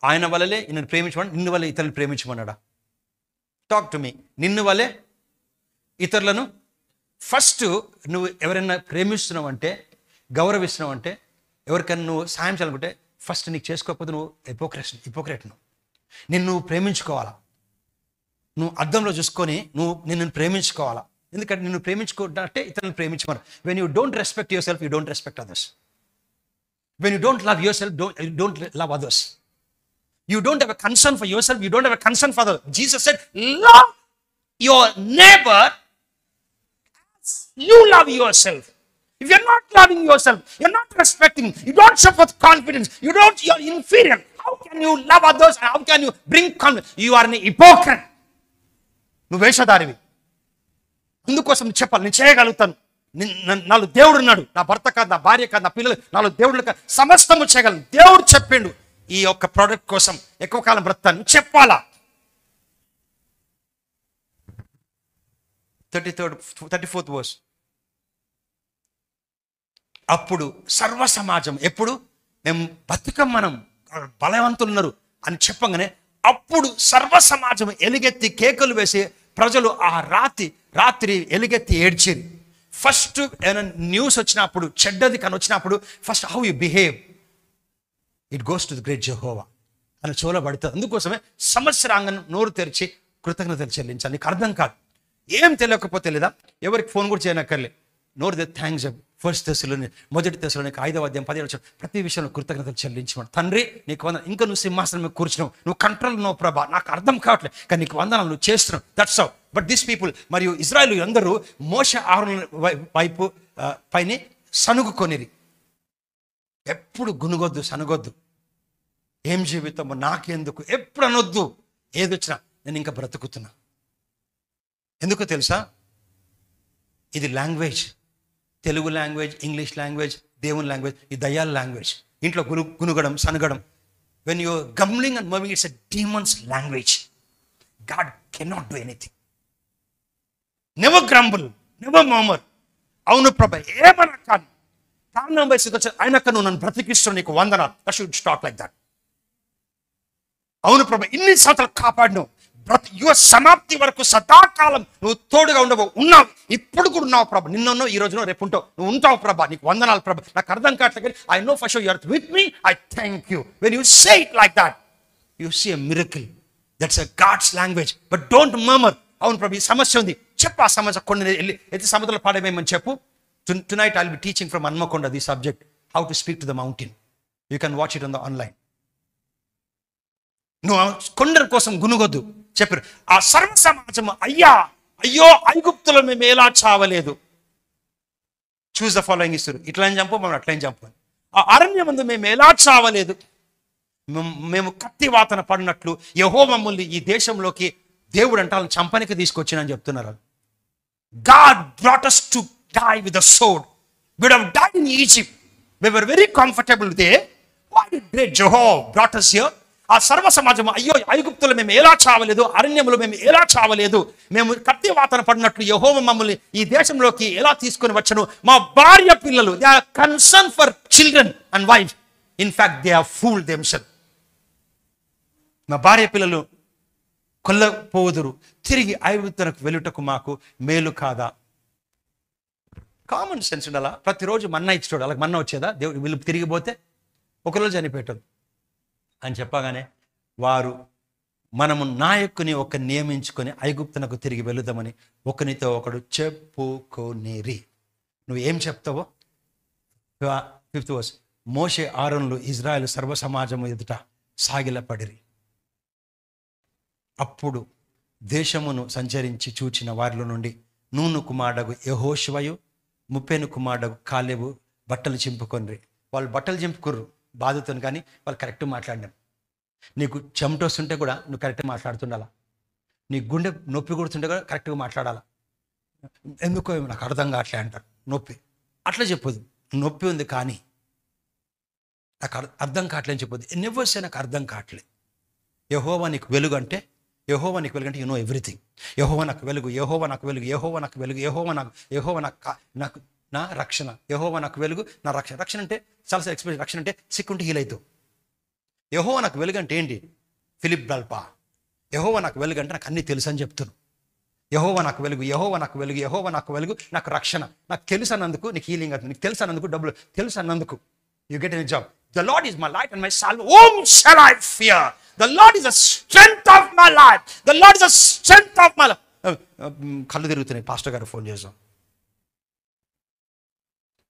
ఆయన వల్లే నిన్ను ప్రేమించమని, నిన్ను వల్లే ఇతరులను ప్రేమించమన్నాడా? Talk to me. నిన్ను వల్లే ఇతరులను. ఫస్ట్ నువ్వు ఎవరైనా ప్రేమిస్తున్నావు అంటే, గౌరవిస్తున్నావు అంటే, ఎవరికైనా నువ్వు సాయం చేయాలనుకుంటే ఫస్ట్ నీకు చేసుకోకపోతే నువ్వు హిపోక్రేట్. నిన్ను ప్రేమించుకోవాలా. నువ్వు అద్దంలో చూసుకొని నిన్ను ప్రేమించుకోవాలా. ఎందుకంటే నిన్ను ప్రేమించుకుంటే ఇతరులను ప్రేమించమని. When you don't respect yourself, you don't respect others. When you don't love yourself, you don't love others. You don't have a concern for yourself, you don't have a concern for others. Jesus said, love your neighbor as you love yourself. If you're not loving yourself, you're not respecting, you don't show with confidence, you're inferior. How can you love others? How can you bring confidence? You are an hypocrite. నువ్వు వేషధారివి. అందుకోసం చెప్పాలి, నేను చేయగలుగుతాను, నాలో దేవుడు ఉన్నాడు, నా భర్త కాదు, నా భార్య కాదు, నా పిల్లలు, నాలో దేవుడు కాదు, సమస్తము చేయగలను. దేవుడు చెప్పిండు ఈ యొక్క ప్రోడక్ట్ కోసం ఎక్కువ కాలం బ్రతాను చెప్పాలా. 34th verse. అప్పుడు సర్వ సమాజం, ఎప్పుడు మేము బతుకం, మనం బలవంతులు ఉన్నారు అని చెప్పగానే అప్పుడు సర్వ సమాజం ఎలుగెత్తి కేకలు వేసి ప్రజలు ఆ రాత్రి ఎలుగెత్తి ఏడ్చేది. ఫస్ట్ ఏమైనా న్యూస్ వచ్చినప్పుడు, చెడ్డది కానీ వచ్చినప్పుడు, first how you behave, it goes to the great Jehovah అని చూడబడుతుంది. అందుకోసమే సంవత్సరాంగం నోరు తెరిచి కృతజ్ఞతలు చెల్లించాలి. నీకు అర్థం కాదు, ఏం తెలియకపోతే లేదా, ఎవరికి ఫోన్ కూడా చేయనక్కర్లే, నోరు తెరిచి థ్యాంక్స్ చెప్పు. మొదటి దశలోని 5వ అధ్యాయం 17వ వచనం, ప్రతి విషయంలో కృతజ్ఞతలు చెల్లించమని. తండ్రి నీకు వందనాలు, ఇంకా నువ్వు సింహాసనం మీద కూర్చున్నావు, నువ్వు కంట్రోల్ ఉన్నావు ప్రభా, నాకు అర్థం కావట్లేదు కానీ నీకు వందనాలు, నువ్వు చేస్తున్నావు. That's how. But this people, మరియు ఇజ్రాయేల్ అందరూ మోషే ఆరోనుల వైపు పైన సనుగుకొనిరి. ఎప్పుడు గునుగొద్దు, సనుగొద్దు. ఏం జీవితము నాకెందుకు, ఎప్పుడు అనొద్దు. ఏదొచ్చినా నేను ఇంకా బ్రతుకుతున్నా. ఎందుకో తెలుసా, ఇది language, Telugu language, English language, దేవుని లాంగ్వేజ్, ఈ దయ్యాల లాంగ్వేజ్. ఇంట్లో గునుగడం, సనగడం, when you grumbling and moving, it's a demons language. God cannot do anything. Never grumble, never murmur. అవును ప్రభా, ఏమన్నా కానీ ప్రాణం వయసుకి వచ్చి ఆయనక్క నువ్వు నన్ను బ్రతికిస్తున్నావు, నీకు వందనాలు. That should stock like that. అవును ప్రభా, ఇన్ని సంవత్సరాలు కాపాడినావు, యువ సమాప్తి వరకు సదాకాలం నువ్వు తోడుగా ఉన్నావు, ఇప్పుడు కూడా ఉన్నావు ప్రభా. నిన్నున్నావు, ఈ రోజున రేపు ఉంటావు, నువ్వు ఉంటావు ప్రభా, నీకు వందనాలు ప్రభా. నాకు అర్థం కావట్లేదు, I know for sure you are with me, I thank you. When you say it like that, you see a miracle. That's a God's language. But don't murmur. అవును ప్రభా, ఈ సమస్య ఉంది, చెప్పు. ఆ సమస్య కొన్ని ఎత్తి సముద్రంలో పాడేమని చెప్పు. Tonight I'll be teaching from Anmakonda this subject, how to speak to the mountain. You can watch it on the online. నువ్వు కొండల కోసం గునుగొద్దు చెప్పారు. ఆ సర్వ సమాజం అయ్యో ఐగుప్తులో మేము ఎలా చావలేదు. చూస్ ద ఫాలోయింగ్ ఇస్తారు, ఇట్లా చంపు, మనం అట్లా చంపు. ఆ అరణ్యం ముందు మేము ఎలా చావలేదు, మేము కత్తి వాతన పడినట్లు యెహోవా మమ్మల్ని ఈ దేశంలోకి దేవుడు అంటే వాళ్ళని చంపనికి తీసుకొచ్చినని చెప్తున్నారు. God brought us to die with a sword. We would have died in Egypt. We were very comfortable there. Why did great Jehovah brought us here? ఆ సర్వ సమాజం అయ్యో ఐగుప్తులో మేము ఎలా చావలేదు, అరణ్యంలో మేము ఎలా చావలేదు, మేము కత్తి వాతన పడినట్లు యెహోవా మమ్మల్ని ఈ దేశంలోకి ఎలా తీసుకొని వచ్చను. మా భార్య పిల్లలు, they are concern for children and wife. In fact they are fooled themselves. మా భార్య పిల్లలు కొల్లపోదురు, తిరిగి ఐగుప్తునకు వెళ్ళుటకు మాకు మేలు కాదా? కామన్ సెన్స్ ఉండాలా. ప్రతిరోజు మన్నా ఇచ్చాడు, అలాగే మన్నా వచ్చేదా? దేవుడు వీళ్ళు తిరిగిపోతే ఒకరోజు చనిపోయాడు అని చెప్పగానే వారు మనము నాయకుని ఒక నియమించుకొని ఐగుప్తునకు తిరిగి వెళుదామని ఒకనితో ఒకడు చెప్పుకొనిరి. నువ్వు ఏం చెప్తావో. 5th verse, మోషే ఆరోనులు ఇజ్రాయేలు సర్వ సమాజము ఎదుట సాగిలపడిరి. అప్పుడు దేశమును సంచరించి చూచిన వారిలో నుండి నూను కుమారుడగు యెహోషువయు 30 కుమారుడగు కాలేబు బట్టలు చింపుకొనిరి. వాళ్ళు బట్టలు చింపుకుర్రు బాధతో, కానీ వాళ్ళు కరెక్ట్ మాట్లాడినారు. నీకు చెమట వస్తుంటే కూడా నువ్వు కరెక్ట్గా మాట్లాడుతుండాలా. నీ గుండె నొప్పి కొడుతుంటే కూడా కరెక్ట్గా మాట్లాడాలా. ఎందుకో నాకు అర్థం కావట్లే అంటారు. నొప్పి అట్లా చెప్పొద్దు. నొప్పి ఉంది కానీ నాకు అర్థం కావట్లే అని చెప్పొద్దు. ఎన్నెవర్సే నాకు అర్థం కావట్లేదు. యెహోవా నీకు వెలుగు అంటే, యెహోవా నీకు వెలుగు అంటే యు నో ఎవ్రీథింగ్. యెహోవా నాకు వెలుగు, యెహోవా నాకు వెలుగు, యెహోవా నాకు వెలుగు, యెహోవా నాకు నా రక్షణ, యెహోవా నాకు వెలుగు, నా రక్షణ. రక్షణ అంటే చాలా ఎక్స్ప్రెషన్. రక్షణ అంటే సిక్కుంటే హీల్ అవుతావు. యెహోవా నాకు వెలుగు అంటే ఏంటి? ఫిలిప్ డల్పా. యెహోవా నాకు వెలుగు అంటే నాకు అన్నీ తెలుసు అని చెప్తున్నాను. యెహోవా నాకు వెలుగు, యెహోవా నాకు వెలుగు, యెహోవా నాకు వెలుగు, నాకు రక్షణ. నాకు తెలుసు అన్నందుకు నీకు హీలింగ్ అవుతుంది. నీకు తెలుసు అన్నందుకు డబ్బులు, తెలుసు అన్నందుకు you get an job. The Lord is my light and my salvation. Whom shall I fear? The Lord is the strength of my life. The Lord is the strength of my life. కళ్ళు తిరుగుతున్నాయి, pastor గారు phone చేసాం.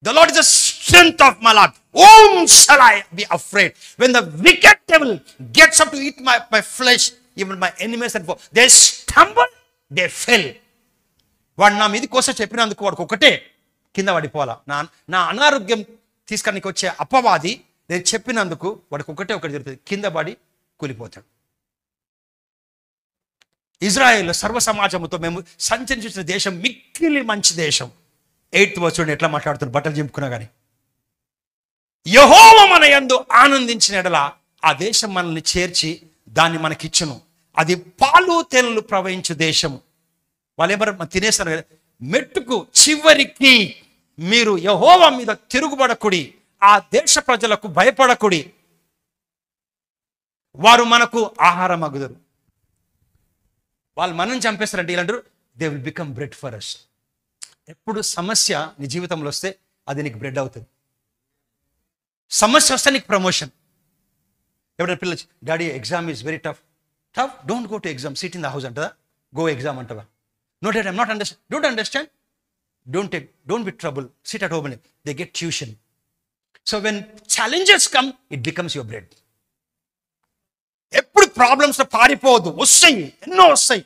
The Lord is the strength of my life. Whom shall I be afraid? When the wicked devil gets up to eat my flesh, even my enemies and foes, they stumble, they fell. వాడు నా మీదకి వస్తే చెప్పినందుకు వాడికి ఒకటే, కింద పడిపోవాలా. నా అనారోగ్యం తీసుకురానికి వచ్చే అపవాది నేను చెప్పినందుకు వాడికి ఒకటే జరుగుతుంది, కింద పడి కూలిపోతాడు. ఇజ్రాయేల్ సర్వ సమాజంతో మేము సంచరించిన దేశం మిక్కిలి మంచి దేశం. 8th verse చూడండి ఎట్లా మాట్లాడుతున్నారు, బట్టలు చింపుకున్నా కానీ. యెహోవా మన యందు ఆనందించిన ఎడల ఆ దేశం మనల్ని చేర్చి దాన్ని మనకిచ్చును. అది పాలు తేనెలు ప్రవహించు దేశము. వాళ్ళు ఏమన్నా తినేస్తారు కదా. మెట్టుకు చివరికి మీరు యెహోవా మీద తిరుగుబడకుడి, ఆ దేశ ప్రజలకు భయపడకుడి, వారు మనకు ఆహారం అగుదరు. వాళ్ళు మనం చంపేస్తారంటే వీళ్ళంటారు they will become bread for us. ఎప్పుడు సమస్య నీ జీవితంలో వస్తే అది నీకు బ్రెడ్ అవుతుంది. సమస్య వస్తే నీకు ప్రమోషన్. ఎవరైనా పిల్లలు, daddy exam is very tough. Don't go to exam, sit in the house అంటదా, గో ఎగ్జామ్ అంటదా. No daddy I'm not understand. Don't understand, don't be trouble, sit at home and they get tuition. So when challenges come, it becomes your bread. ఎప్పుడు problems పారిపోవద్దు, వస్తాయి, ఎన్నో వస్తాయి.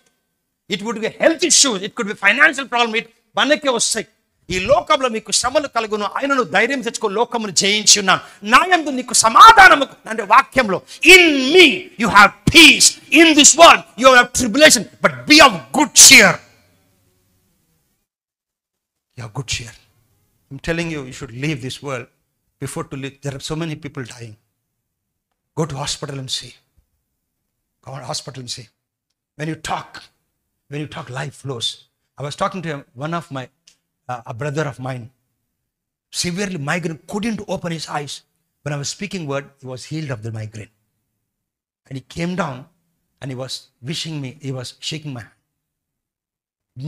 It would be health issues, it could be financial problem, మనకే వస్తాయి. ఈ లోకంలో మీకు శ్రమలు కలుగును, ఆయనను ధైర్యం తెచ్చుకో, లోకమును జయించి ఉన్నాను, నా యందు నీకు సమాధానము. అంటే వాక్యంలో in me you have peace, in this world you have tribulation, but be of good cheer. You have good cheer. I'm telling you, you should leave this world before to leave. There are so many people dying. Go to hospital and see. Go to hospital and see. When you talk, life flows. I was talking to one of my, a brother of mine, severely migraine, couldn't open his eyes. When I was speaking word, he was healed of the migraine. And he came down and he was wishing me, he was shaking my hand.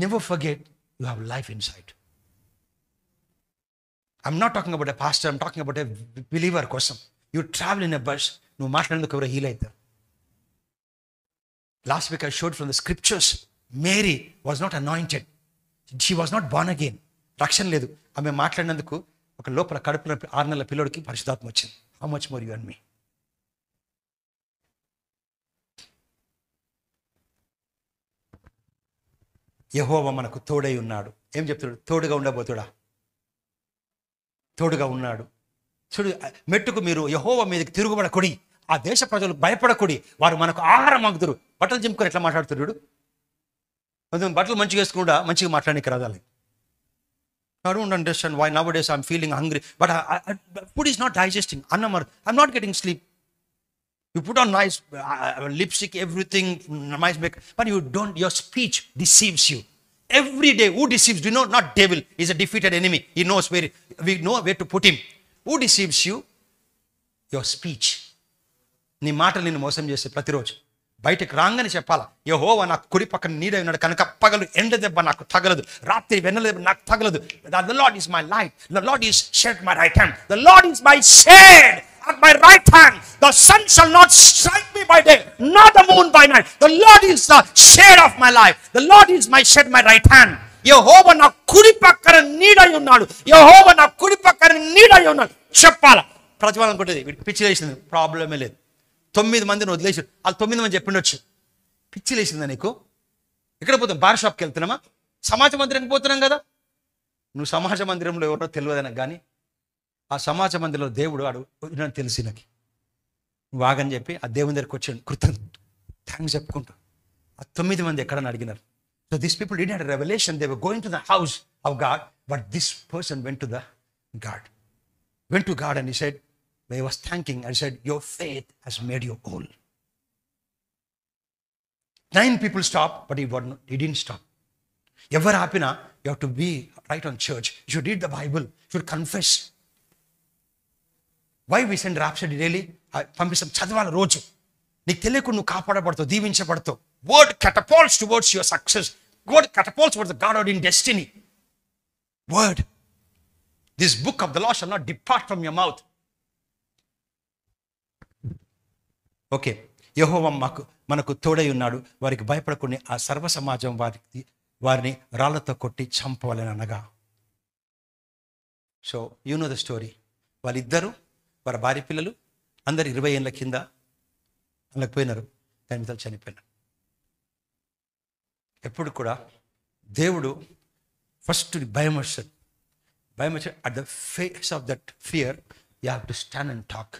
Never forget, you have life inside. I'm not talking about a pastor, I'm talking about a believer కోసం. You travel in a bus, నువ్వు మాట్లాడేందుకు ఎవరో heal అవుతారు. Last week I showed from the scriptures, Mary was not anointed. She was not born again. రక్షణ లేదు. ఆమె మాట్లాడినందుకు ఒక లోపల కడుపులో 6 నెలల పిల్లోడికి పరిశుద్ధాత్మ వచ్చింది. How much more you and me? యెహోవా మనకు తోడై ఉన్నాడు. ఏం చెప్తాడు? తోడుగా ఉండబోతుడా? తోడుగా ఉన్నాడు. చూడు, మెట్టుకు మీరు యెహోవా మీదకి తిరుగుబడకుడి, ఆ దేశ ప్రజలు భయపడకుడి, వారు మనకు ఆహారం అగుదురు. బట్టలు చింపుకొని ఎట్లా మాట్లాడుతున్నాడు? కొంచెం బట్టలు మంచిగా వేసుకుండా మంచిగా మాట్లాడడానికి రాదాలి. I don't understand why nowadays I'm feeling hungry, but food is not digesting. I'm not getting sleep. You put on nice lipstick, everything, nice makeup, but your speech deceives you. Every day, who deceives? Do you know? Not devil. He's a defeated enemy. He knows we know where to put him. Who deceives you? Your speech. నీ మాటలు నిన్ను మోసం చేస్తే ప్రతిరోజు బయటకు రాగానే చెప్పాలా, యెహోవా నాకు కుడి పక్కన నీడై ఉన్నాడు కనుక పగలు ఎండ దెబ్బ నాకు తగలదు, రాత్రి వెన్నెల దెబ్బ నాకు తగలదు. The Lord is my light. The Lord is shade at my right hand. The Lord is my shade at my right hand. The sun shall not strike me by day, nor the moon by night. The Lord is the shade of my life. The Lord is my shade at my right hand. యెహోవా నా కుడి పక్కన నీడై ఉన్నాడు. యెహోవా నా కుడి పక్కన నీడై ఉన్నాడు చెప్పాలా. ప్రతివాదం కొట్టేది వీడికి పిచ్చి లేచింది, ప్రాబ్లమే లేదు. 9 మందిని వదిలేసి వాళ్ళు 9 మంది చెప్పిండొచ్చు. పిచ్చి లేచిందా నీకు? ఎక్కడ పోతాం? బార్ షాప్కి వెళ్తున్నామా? సమాజ మందిరంకి పోతున్నాం కదా. నువ్వు సమాజ మందిరంలో ఎవరో తెలియదు నాకు, కానీ ఆ సమాజ మందిరంలో దేవుడు వాడు తెలిసి నాకు నువ్వు ఆగని చెప్పి ఆ దేవుని దగ్గరికి వచ్చాడు, థ్యాంక్స్ చెప్పుకుంటూ. ఆ 9 మంది ఎక్కడని అడిగినారు. So these people didn't have a revelation. They were going to the house of God, but this person went to God and he said, when he was thanking, and said, your faith has made you whole. 9 people stopped, but he didn't stop. Ever happen, you have to be right on church. You should read the Bible. You should confess. Why we send Rhapsody daily? పంపిస్తాం, చదవాలి రోజు. నీకు తెలియకుండా నువ్వు కాపాడబడతావు, దీవించబడతావు. Word catapults towards your success. Word catapults towards the God-ordained destiny. Word. This book of the law shall not depart from your mouth. Okay, యెహోవా మనకు తోడై ఉన్నాడు, వారికి భయపడకుండా ఆ సర్వ సమాజం వారిని రాళ్లతో కొట్టి చంపవాలని అనగా. So you know the story. వాళ్ళిద్దరూ వారి భార్య పిల్లలు అందరు 20 ఏళ్ళ కింద వాళ్ళకి పోయినారు, దాని మీద చనిపోయినారు. ఎప్పుడు కూడా దేవుడు ఫస్ట్ భయం వచ్చాడు. At the face of that fear you have to stand and talk.